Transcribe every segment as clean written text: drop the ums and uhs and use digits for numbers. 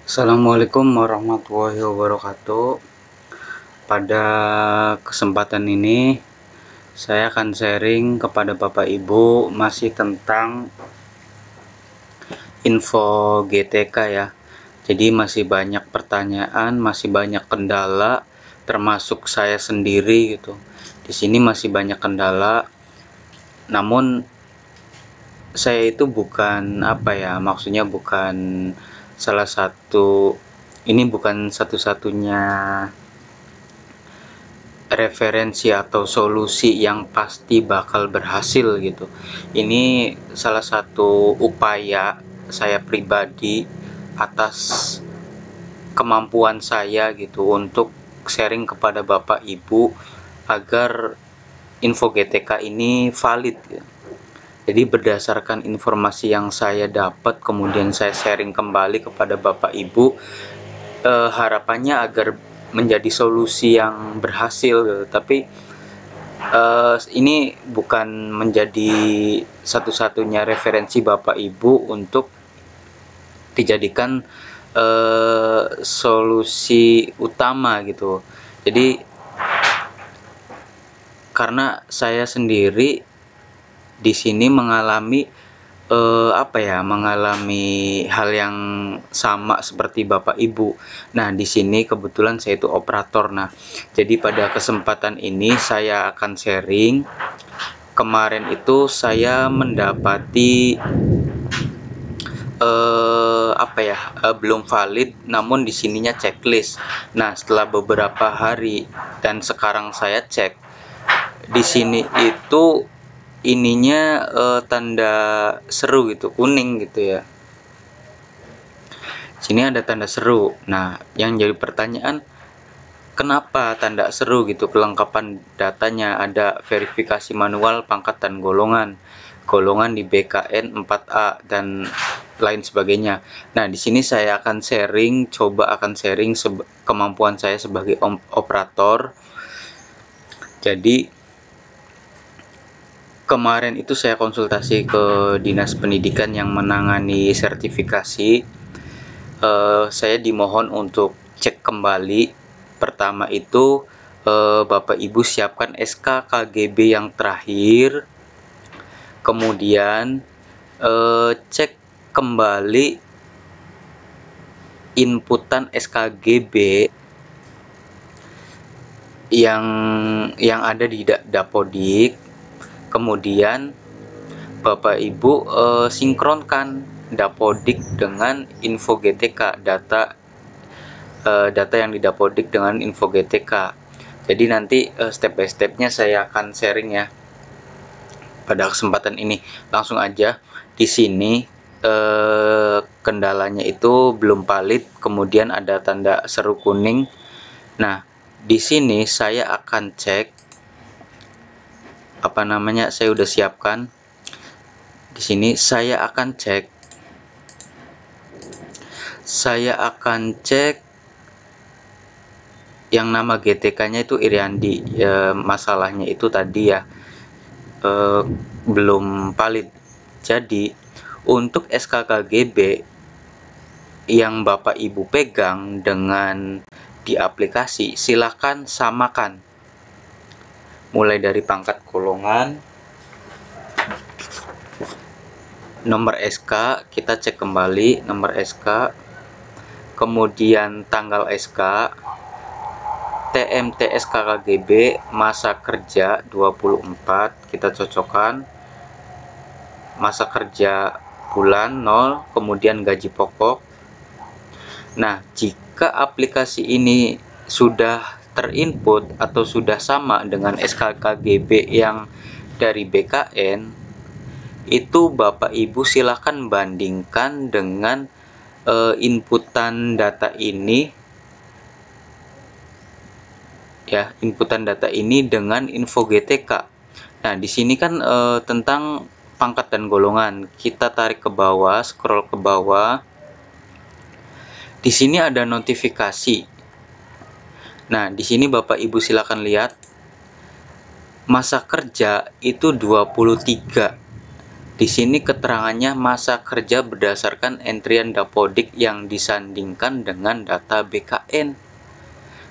Assalamualaikum warahmatullahi wabarakatuh. Pada kesempatan ini saya akan sharing kepada Bapak Ibu masih tentang info GTK ya. Jadi masih banyak pertanyaan, masih banyak kendala, termasuk saya sendiri gitu. Di sini masih banyak kendala. Namun saya itu bukan maksudnya bukan salah satu, ini bukan satu-satunya referensi atau solusi yang pasti bakal berhasil gitu. Ini salah satu upaya saya pribadi atas kemampuan saya gitu untuk sharing kepada Bapak Ibu agar info GTK ini valid gitu. Jadi berdasarkan informasi yang saya dapat kemudian saya sharing kembali kepada Bapak Ibu, harapannya agar menjadi solusi yang berhasil gitu. Tapi ini bukan menjadi satu-satunya referensi Bapak Ibu untuk dijadikan solusi utama gitu. Jadi karena saya sendiri di sini mengalami mengalami hal yang sama seperti Bapak Ibu. Nah, di sini kebetulan saya itu operator. Nah, jadi pada kesempatan ini saya akan sharing. Kemarin itu saya mendapati belum valid, namun di sininya checklist. Nah, setelah beberapa hari dan sekarang saya cek, di sini itu ininya tanda seru gitu, kuning gitu ya. Sini ada tanda seru. Nah, yang jadi pertanyaan, kenapa tanda seru gitu? Kelengkapan datanya ada verifikasi manual, pangkat dan golongan di BKN 4A dan lain sebagainya. Nah, di sini saya akan sharing kemampuan saya sebagai operator. Jadi kemarin itu saya konsultasi ke Dinas Pendidikan yang menangani sertifikasi. Saya dimohon untuk cek kembali. Pertama itu Bapak Ibu siapkan SK KGB yang terakhir. Kemudian cek kembali inputan SKGB yang ada di Dapodik. Kemudian Bapak Ibu sinkronkan Dapodik dengan info GTK, data yang di Dapodik dengan info GTK. Jadi nanti step by stepnya saya akan sharing ya pada kesempatan ini. Langsung aja, di sini kendalanya itu belum valid, kemudian ada tanda seru kuning. Nah, di sini saya akan cek saya udah siapkan. Di sini saya akan cek yang nama GTK-nya itu Iriandi. Masalahnya itu tadi ya belum valid. Jadi untuk SKKGB yang Bapak Ibu pegang dengan di aplikasi, silakan samakan mulai dari pangkat golongan, nomor SK, kita cek kembali nomor SK, kemudian tanggal SK, TMT SKKGB, masa kerja 24, kita cocokkan, masa kerja bulan 0, kemudian gaji pokok. Nah, jika aplikasi ini sudah terinput atau sudah sama dengan SKKGB yang dari BKN, itu Bapak Ibu silakan bandingkan dengan inputan data ini ya, inputan data ini dengan info GTK. Nah, di sini kan tentang pangkat dan golongan. Kita tarik ke bawah, scroll ke bawah. Di sini ada notifikasi. Nah, di sini Bapak Ibu silakan lihat masa kerja itu 23 Di sini keterangannya masa kerja berdasarkan entrian Dapodik yang disandingkan dengan data BKN.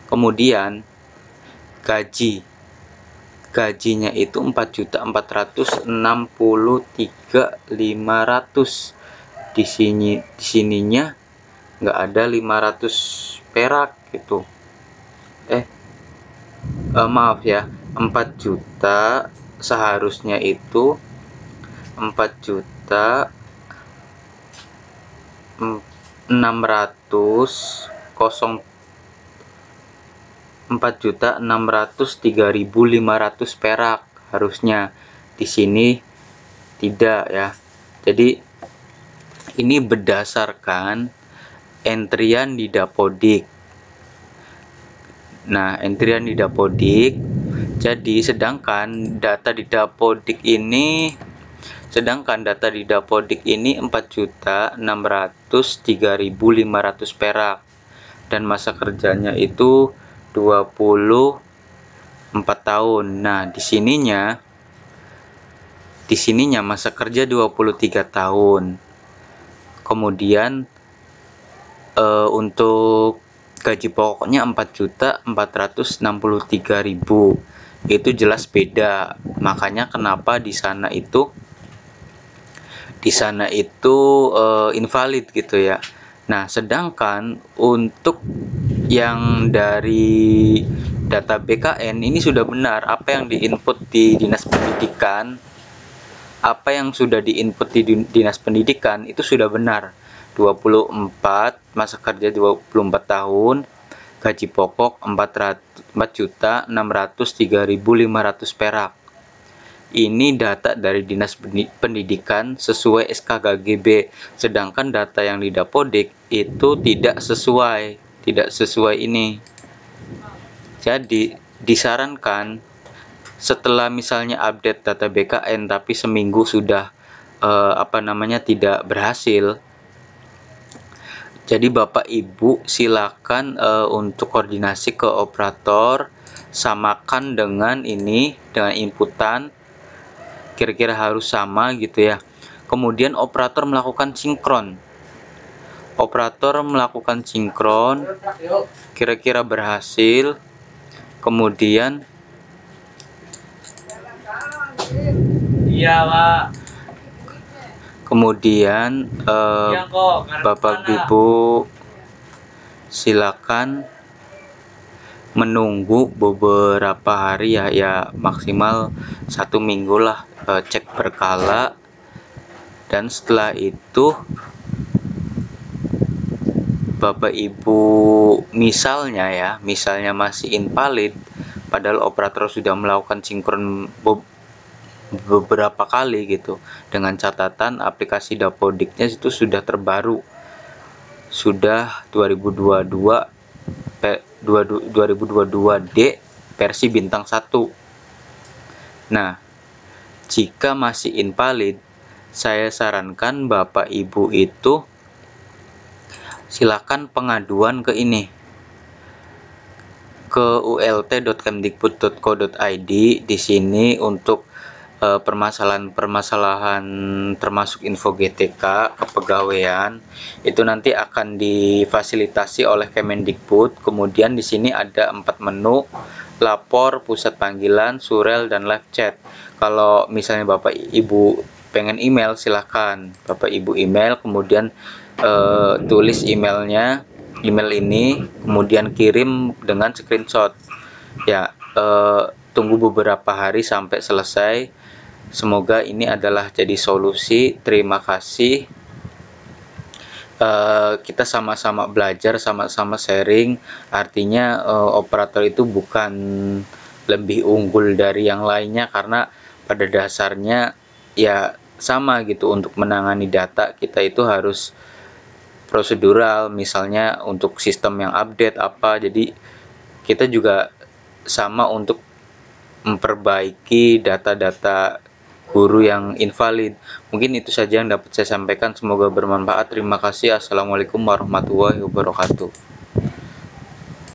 Kemudian gajinya itu 4.463.500. Di sininya nggak ada 500 perak gitu. Maaf ya, 4 juta seharusnya itu 4.603.500 perak harusnya. Di sini tidak ya. Jadi ini berdasarkan entrian di Dapodik. Nah, entrian di Dapodik. Jadi sedangkan data di Dapodik ini 4.603.500 perak dan masa kerjanya itu 24 tahun. Nah, di sininya masa kerja 23 tahun. Kemudian untuk gaji pokoknya 4.463.000. Itu jelas beda. Makanya kenapa di sana invalid gitu ya. Nah, sedangkan untuk yang dari data BKN ini sudah benar apa yang diinput di Dinas Pendidikan. Apa yang sudah diinput di Dinas Pendidikan itu sudah benar. 24, masa kerja 24 tahun, gaji pokok 4.603.500 perak. Ini data dari Dinas Pendidikan sesuai SK-KGB, sedangkan data yang di Dapodik itu tidak sesuai ini. Jadi disarankan setelah misalnya update data BKN tapi seminggu sudah tidak berhasil. Jadi Bapak Ibu silakan untuk koordinasi ke operator, samakan dengan inputan, kira-kira harus sama gitu ya. Kemudian operator melakukan sinkron, kira-kira berhasil. Kemudian Bapak Ibu silakan menunggu beberapa hari ya maksimal 1 minggu lah, cek berkala. Dan setelah itu Bapak Ibu misalnya masih invalid padahal operator sudah melakukan sinkron beberapa kali gitu, dengan catatan aplikasi Dapodiknya itu sudah terbaru, sudah 2022D versi bintang 1. Nah, jika masih invalid, saya sarankan Bapak Ibu itu silakan pengaduan ke ult.kemdikbud.co.id. Di sini untuk permasalahan termasuk info GTK kepegawaian itu nanti akan difasilitasi oleh Kemendikbud. Kemudian di sini ada 4 menu: lapor, pusat panggilan, surel, dan live chat. Kalau misalnya Bapak Ibu pengen email, silahkan Bapak Ibu email, kemudian tulis email ini, kemudian kirim dengan screenshot ya. Tunggu beberapa hari sampai selesai. Semoga ini adalah jadi solusi. Terima kasih. Kita sama-sama belajar, sama-sama sharing. Artinya operator itu bukan lebih unggul dari yang lainnya, karena pada dasarnya ya sama gitu. Untuk menangani data kita itu harus prosedural, misalnya untuk sistem yang update apa. Jadi kita juga sama untuk memperbaiki data-data guru yang invalid. Mungkin itu saja yang dapat saya sampaikan, semoga bermanfaat. Terima kasih. Assalamualaikum warahmatullahi wabarakatuh.